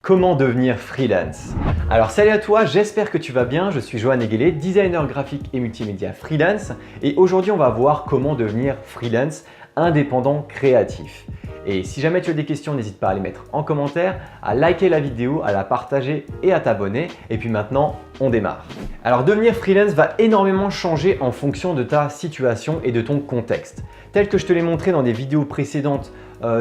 Comment devenir freelance? Alors salut à toi, j'espère que tu vas bien. Je suis Johan Eguélé, designer graphique et multimédia freelance et aujourd'hui on va voir comment devenir freelance indépendant créatif. Et si jamais tu as des questions, n'hésite pas à les mettre en commentaire, à liker la vidéo, à la partager et à t'abonner. Et puis maintenant, on démarre. Alors devenir freelance va énormément changer en fonction de ta situation et de ton contexte. Tel que je te l'ai montré dans des vidéos précédentes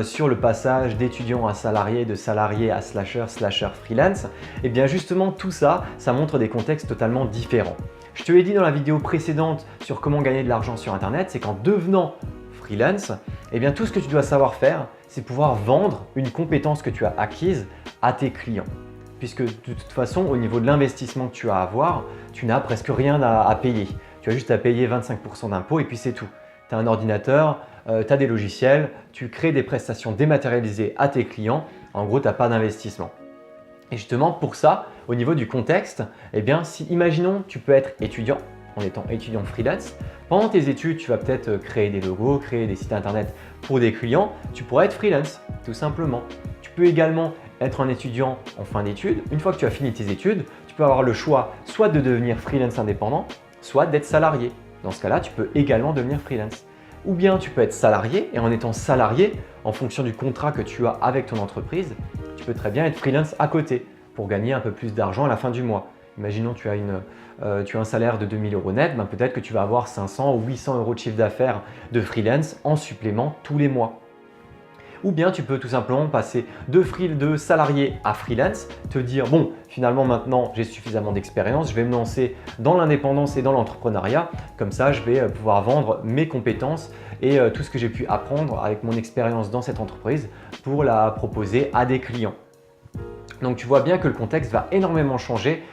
sur le passage d'étudiant à salarié, de salarié à slasher freelance, et bien justement tout ça, ça montre des contextes totalement différents. Je te l'ai dit dans la vidéo précédente sur comment gagner de l'argent sur internet, c'est qu'en devenant freelance, eh bien tout ce que tu dois savoir faire, c'est pouvoir vendre une compétence que tu as acquise à tes clients. Puisque de toute façon, au niveau de l'investissement que tu as à avoir, tu n'as presque rien à payer. Tu as juste à payer 25% d'impôts et puis c'est tout. Tu as un ordinateur, tu as des logiciels, tu crées des prestations dématérialisées à tes clients. En gros, tu n'as pas d'investissement. Et justement, pour ça, au niveau du contexte, eh bien, si imaginons, tu peux être étudiant, en étant étudiant freelance. Pendant tes études, tu vas peut-être créer des logos, créer des sites internet pour des clients. Tu pourrais être freelance, tout simplement. Tu peux également être un étudiant en fin d'études. Une fois que tu as fini tes études, tu peux avoir le choix soit de devenir freelance indépendant, soit d'être salarié. Dans ce cas-là, tu peux également devenir freelance. Ou bien tu peux être salarié et en étant salarié, en fonction du contrat que tu as avec ton entreprise, tu peux très bien être freelance à côté pour gagner un peu plus d'argent à la fin du mois. Imaginons tu as un salaire de 2000 € net, ben peut-être que tu vas avoir 500 ou 800 € de chiffre d'affaires de freelance en supplément tous les mois. Ou bien tu peux tout simplement passer de salarié à freelance, te dire bon finalement maintenant j'ai suffisamment d'expérience, je vais me lancer dans l'indépendance et dans l'entrepreneuriat, comme ça je vais pouvoir vendre mes compétences et tout ce que j'ai pu apprendre avec mon expérience dans cette entreprise pour la proposer à des clients. Donc tu vois bien que le contexte va énormément changer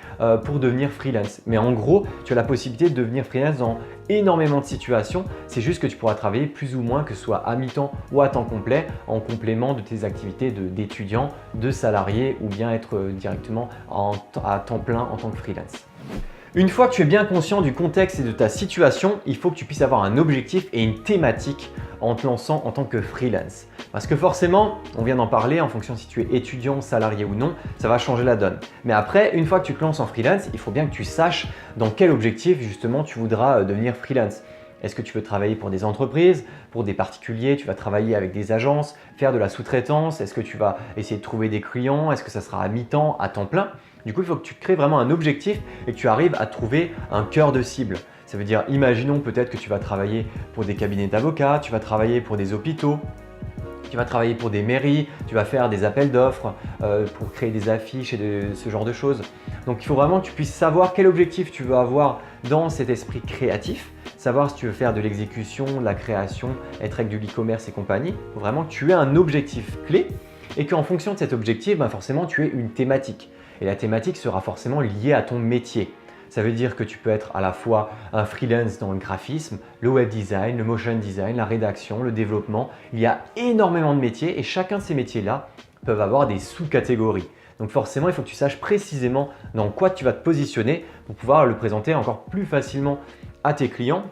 pour devenir freelance. Mais en gros, tu as la possibilité de devenir freelance dans énormément de situations. C'est juste que tu pourras travailler plus ou moins, que ce soit à mi-temps ou à temps complet, en complément de tes activités d'étudiant, de salarié ou bien être directement à temps plein en tant que freelance. Une fois que tu es bien conscient du contexte et de ta situation, il faut que tu puisses avoir un objectif et une thématique en te lançant en tant que freelance. Parce que forcément, on vient d'en parler, en fonction si tu es étudiant, salarié ou non, ça va changer la donne. Mais après, une fois que tu te lances en freelance, il faut bien que tu saches dans quel objectif justement tu voudras devenir freelance. Est-ce que tu veux travailler pour des entreprises, pour des particuliers, tu vas travailler avec des agences, faire de la sous-traitance? Est-ce que tu vas essayer de trouver des clients? Est-ce que ça sera à mi-temps, à temps plein? Du coup, il faut que tu crées vraiment un objectif et que tu arrives à trouver un cœur de cible. Ça veut dire, imaginons peut-être que tu vas travailler pour des cabinets d'avocats, tu vas travailler pour des hôpitaux, tu vas travailler pour des mairies, tu vas faire des appels d'offres pour créer des affiches et ce genre de choses. Donc il faut vraiment que tu puisses savoir quel objectif tu veux avoir dans cet esprit créatif, savoir si tu veux faire de l'exécution, de la création, être avec de l'e-commerce et compagnie. Il faut vraiment que tu aies un objectif clé et qu'en fonction de cet objectif, forcément tu aies une thématique. Et la thématique sera forcément liée à ton métier. Ça veut dire que tu peux être à la fois un freelance dans le graphisme, le web design, le motion design, la rédaction, le développement. Il y a énormément de métiers et chacun de ces métiers-là peuvent avoir des sous-catégories. Donc forcément, il faut que tu saches précisément dans quoi tu vas te positionner pour pouvoir le présenter encore plus facilement à tes clients.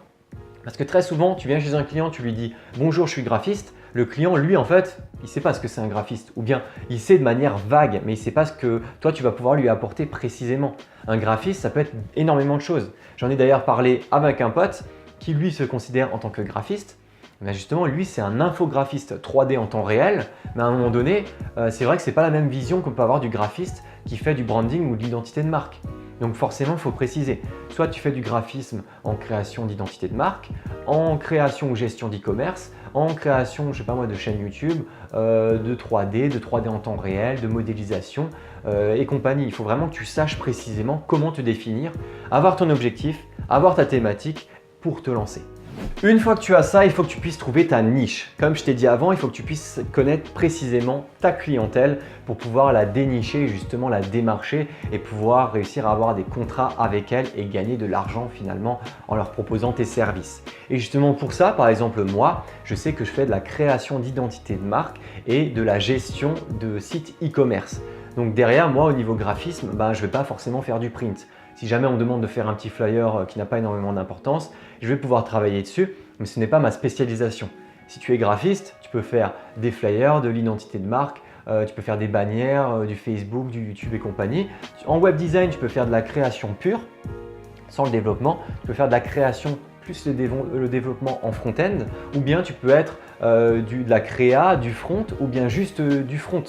Parce que très souvent, tu viens chez un client, tu lui dis « Bonjour, je suis graphiste ». Le client, lui, en fait, il ne sait pas ce que c'est un graphiste ou bien il sait de manière vague, mais il ne sait pas ce que toi, tu vas pouvoir lui apporter précisément. Un graphiste, ça peut être énormément de choses. J'en ai d'ailleurs parlé avec un pote qui, lui, se considère en tant que graphiste. Mais justement, lui, c'est un infographiste 3D en temps réel, mais à un moment donné, c'est vrai que ce n'est pas la même vision qu'on peut avoir du graphiste qui fait du branding ou de l'identité de marque. Donc forcément, il faut préciser. Soit tu fais du graphisme en création d'identité de marque, en création ou gestion d'e-commerce, en création, je sais pas moi, de chaîne YouTube, de 3D en temps réel, de modélisation et compagnie. Il faut vraiment que tu saches précisément comment te définir, avoir ton objectif, avoir ta thématique pour te lancer. Une fois que tu as ça, il faut que tu puisses trouver ta niche. Comme je t'ai dit avant, il faut que tu puisses connaître précisément ta clientèle pour pouvoir la dénicher, justement la démarcher et pouvoir réussir à avoir des contrats avec elle et gagner de l'argent finalement en leur proposant tes services. Et justement pour ça, par exemple moi, je sais que je fais de la création d'identité de marque et de la gestion de sites e-commerce. Donc derrière moi, au niveau graphisme, je ne vais pas forcément faire du print. Si jamais on me demande de faire un petit flyer qui n'a pas énormément d'importance, je vais pouvoir travailler dessus, mais ce n'est pas ma spécialisation. Si tu es graphiste, tu peux faire des flyers, de l'identité de marque, tu peux faire des bannières, du Facebook, du YouTube et compagnie. En web design, tu peux faire de la création pure, sans le développement. Tu peux faire de la création plus le développement en front-end, ou bien tu peux être de la créa, du front, ou bien juste du front.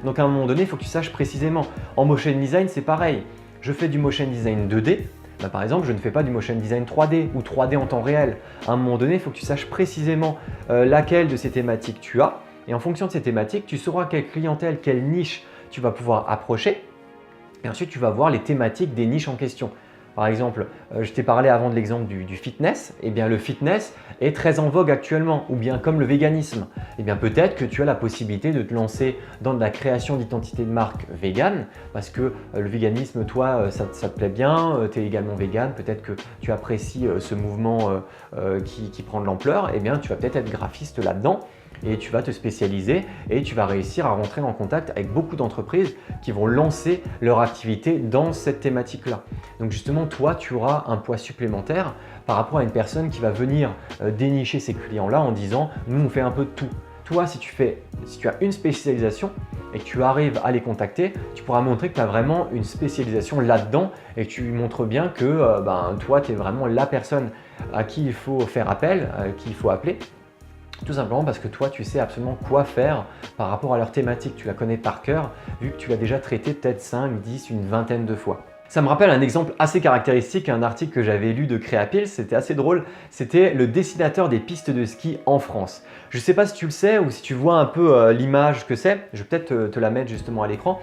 Donc à un moment donné, il faut que tu saches précisément. En motion design, c'est pareil. Je fais du motion design 2D. Bah, par exemple, je ne fais pas du motion design 3D ou 3D en temps réel. À un moment donné, il faut que tu saches précisément laquelle de ces thématiques tu as. Et en fonction de ces thématiques, tu sauras quelle clientèle, quelle niche tu vas pouvoir approcher. Et ensuite, tu vas voir les thématiques des niches en question. Par exemple, je t'ai parlé avant de l'exemple du fitness. Eh bien, le fitness est très en vogue actuellement, ou bien comme le véganisme. Eh bien, peut-être que tu as la possibilité de te lancer dans de la création d'identité de marque vegan, parce que le véganisme, toi, ça te plaît bien, tu es également vegan, peut-être que tu apprécies ce mouvement qui prend de l'ampleur. Eh bien, tu vas peut-être être graphiste là-dedans. Et tu vas te spécialiser et tu vas réussir à rentrer en contact avec beaucoup d'entreprises qui vont lancer leur activité dans cette thématique-là. Donc justement, toi, tu auras un poids supplémentaire par rapport à une personne qui va venir dénicher ces clients-là en disant « nous, on fait un peu de tout ». Toi, si tu as une spécialisation et que tu arrives à les contacter, tu pourras montrer que tu as vraiment une spécialisation là-dedans et que tu montres bien que toi, tu es vraiment la personne à qui il faut faire appel, à qui il faut appeler. Tout simplement parce que toi, tu sais absolument quoi faire par rapport à leur thématique. Tu la connais par cœur, vu que tu l'as déjà traité peut-être 5, 10, une vingtaine de fois. Ça me rappelle un exemple assez caractéristique, un article que j'avais lu de Créapills, c'était assez drôle. C'était le dessinateur des pistes de ski en France. Je ne sais pas si tu le sais ou si tu vois un peu l'image que c'est. Je vais peut-être te la mettre justement à l'écran.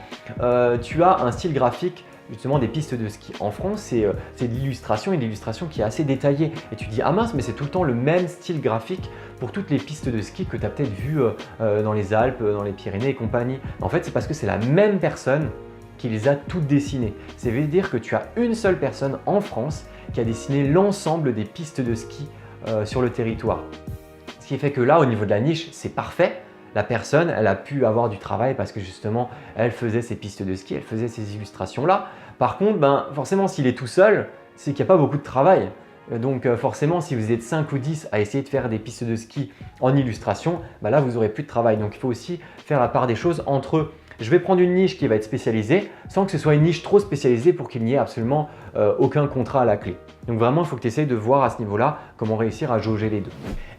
Tu as un style graphique justement des pistes de ski en France, c'est de l'illustration, et l'illustration qui est assez détaillée. Et tu te dis, ah mince, mais c'est tout le temps le même style graphique pour toutes les pistes de ski que tu as peut-être vues dans les Alpes, dans les Pyrénées et compagnie. En fait, c'est parce que c'est la même personne qui les a toutes dessinées. Ça veut dire que tu as une seule personne en France qui a dessiné l'ensemble des pistes de ski sur le territoire. Ce qui fait que là, au niveau de la niche, c'est parfait. La personne, elle a pu avoir du travail parce que justement, elle faisait ces pistes de ski, elle faisait ces illustrations-là. Par contre, forcément, s'il est tout seul, c'est qu'il n'y a pas beaucoup de travail. Donc forcément, si vous êtes 5 ou 10 à essayer de faire des pistes de ski en illustration, là, vous n'aurez plus de travail. Donc il faut aussi faire la part des choses entre je vais prendre une niche qui va être spécialisée sans que ce soit une niche trop spécialisée pour qu'il n'y ait absolument aucun contrat à la clé. Donc vraiment, il faut que tu essayes de voir à ce niveau-là comment réussir à jauger les deux.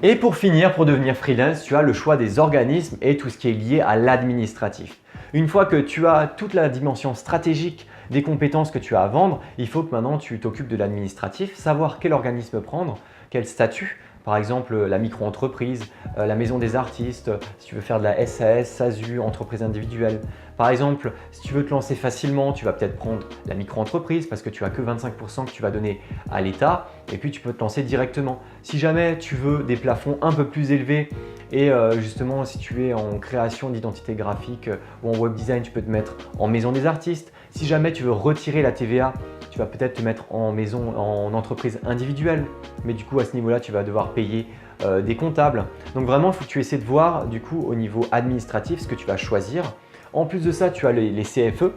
Et pour finir, pour devenir freelance, tu as le choix des organismes et tout ce qui est lié à l'administratif. Une fois que tu as toute la dimension stratégique des compétences que tu as à vendre, il faut que maintenant tu t'occupes de l'administratif, savoir quel organisme prendre, quel statut. Par exemple, la micro-entreprise, la maison des artistes, si tu veux faire de la SAS, SASU, entreprise individuelle. Par exemple, si tu veux te lancer facilement, tu vas peut-être prendre la micro-entreprise parce que tu n'as que 25% que tu vas donner à l'État et puis tu peux te lancer directement. Si jamais tu veux des plafonds un peu plus élevés et justement si tu es en création d'identité graphique ou en web design, tu peux te mettre en maison des artistes. Si jamais tu veux retirer la TVA, tu vas peut-être te mettre en entreprise individuelle, mais du coup à ce niveau-là, tu vas devoir payer des comptables. Donc vraiment, il faut que tu essaies de voir du coup au niveau administratif ce que tu vas choisir. En plus de ça, tu as les CFE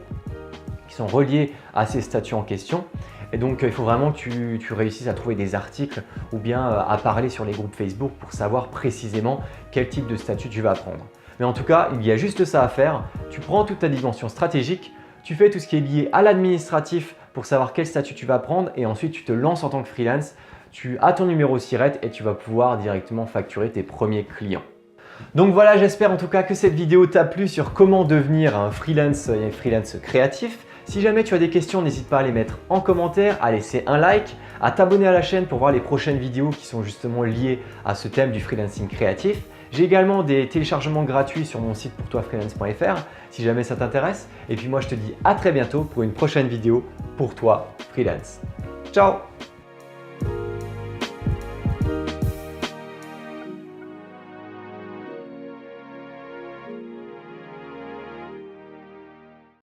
qui sont reliés à ces statuts en question. Et donc, il faut vraiment que tu réussisses à trouver des articles ou bien à parler sur les groupes Facebook pour savoir précisément quel type de statut tu vas prendre. Mais en tout cas, il y a juste ça à faire. Tu prends toute ta dimension stratégique, tu fais tout ce qui est lié à l'administratif pour savoir quel statut tu vas prendre et ensuite tu te lances en tant que freelance. Tu as ton numéro SIRET et tu vas pouvoir directement facturer tes premiers clients. Donc voilà, j'espère en tout cas que cette vidéo t'a plu sur comment devenir un freelance créatif. Si jamais tu as des questions, n'hésite pas à les mettre en commentaire, à laisser un like, à t'abonner à la chaîne pour voir les prochaines vidéos qui sont justement liées à ce thème du freelancing créatif. J'ai également des téléchargements gratuits sur mon site pourtoifreelance.fr si jamais ça t'intéresse. Et puis moi, je te dis à très bientôt pour une prochaine vidéo pour toi freelance. Ciao!